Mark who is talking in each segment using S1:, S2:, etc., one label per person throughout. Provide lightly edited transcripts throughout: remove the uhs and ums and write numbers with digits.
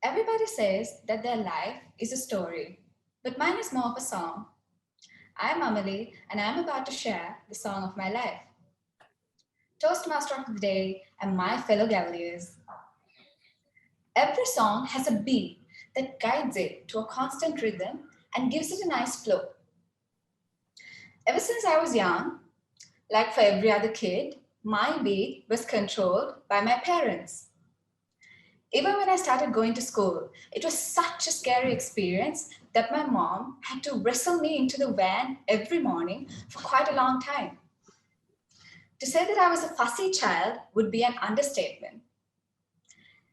S1: Everybody says that their life is a story, but mine is more of a song. I'm Amali, and I'm about to share the song of my life. Toastmaster of the day and my fellow Galileans. Every song has a beat that guides it to a constant rhythm and gives it a nice flow. Ever since I was young, like for every other kid, my beat was controlled by my parents. Even when I started going to school, it was such a scary experience that my mom had to wrestle me into the van every morning for quite a long time. To say that I was a fussy child would be an understatement.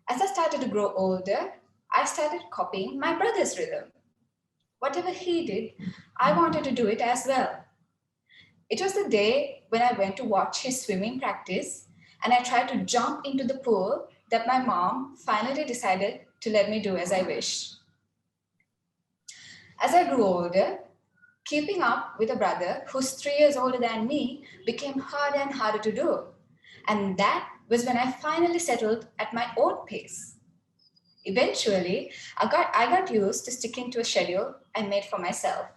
S1: As I started to grow older, I started copying my brother's rhythm. Whatever he did, I wanted to do it as well. It was the day when I went to watch his swimming practice and I tried to jump into the pool that my mom finally decided to let me do as I wish. As I grew older, keeping up with a brother who's 3 years older than me became harder and harder to do. And that was when I finally settled at my own pace. Eventually, I got used to sticking to a schedule I made for myself.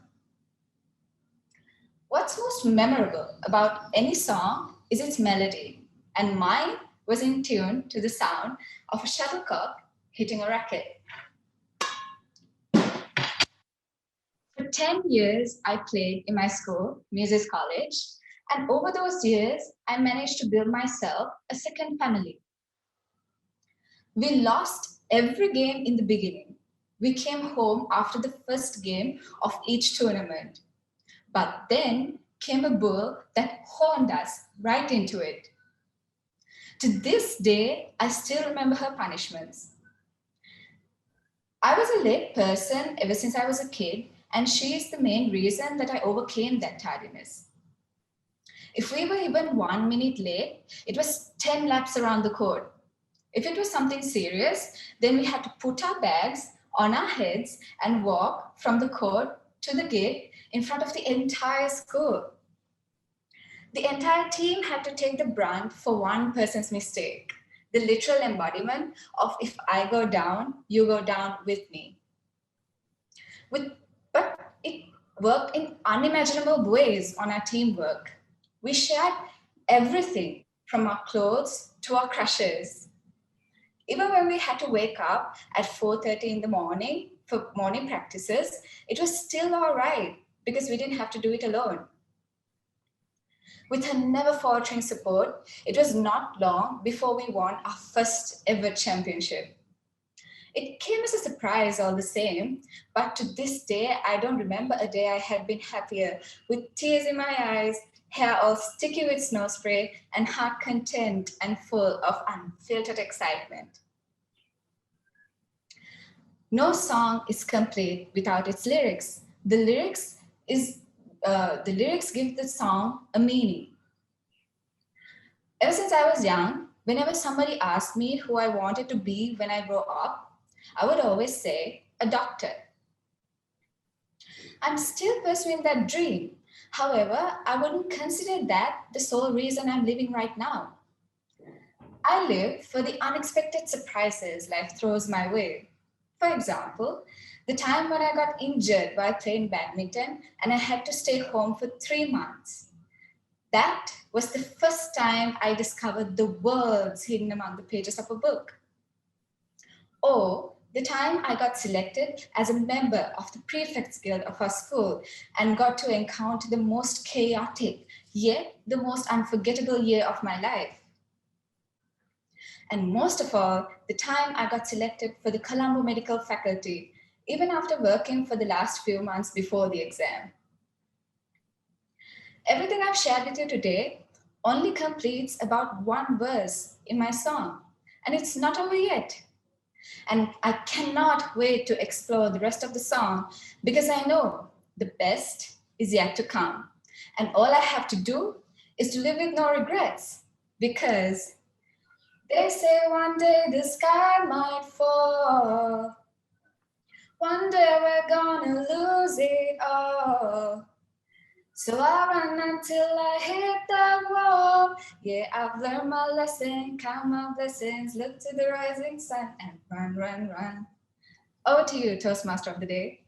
S1: What's most memorable about any song is its melody, and mine was in tune to the sound of a shuttlecock hitting a racket. For 10 years, I played in my school, music college, and over those years, I managed to build myself a second family. We lost every game in the beginning. We came home after the first game of each tournament. But then came a bull that horned us right into it. To this day, I still remember her punishments. I was a late person ever since I was a kid, and she is the main reason that I overcame that tardiness. If we were even 1 minute late, it was 10 laps around the court. If it was something serious, then we had to put our bags on our heads and walk from the court to the gate in front of the entire school. The entire team had to take the brunt for one person's mistake, the literal embodiment of if I go down, you go down with me. With, but it worked in unimaginable ways on our teamwork. We shared everything from our clothes to our crushes. Even when we had to wake up at 4:30 in the morning for morning practices, it was still all right because we didn't have to do it alone. With her never faltering support, it was not long before we won our first ever championship. It came as a surprise all the same, but to this day, I don't remember a day I had been happier, with tears in my eyes, hair all sticky with snow spray, and heart content and full of unfiltered excitement. No song is complete without its lyrics. The lyrics give the song a meaning. Ever since I was young, whenever somebody asked me who I wanted to be when I grow up, I would always say a doctor. I'm still pursuing that dream. However, I wouldn't consider that the sole reason I'm living right now. I live for the unexpected surprises life throws my way. For example, the time when I got injured while playing badminton and I had to stay home for 3 months. That was the first time I discovered the words hidden among the pages of a book. Or the time I got selected as a member of the Prefects Guild of our school and got to encounter the most chaotic, yet the most unforgettable year of my life. And most of all, the time I got selected for the Colombo Medical Faculty, even after working for the last few months before the exam. Everything I've shared with you today only completes about one verse in my song, and it's not over yet. And I cannot wait to explore the rest of the song because I know the best is yet to come. And all I have to do is to live with no regrets because they say one day the sky might fall. One day we're gonna lose it all. So I run until I hit that wall. Yeah, I've learned my lesson, count my blessings, look to the rising sun and run, run, run. Over to you, Toastmaster of the Day.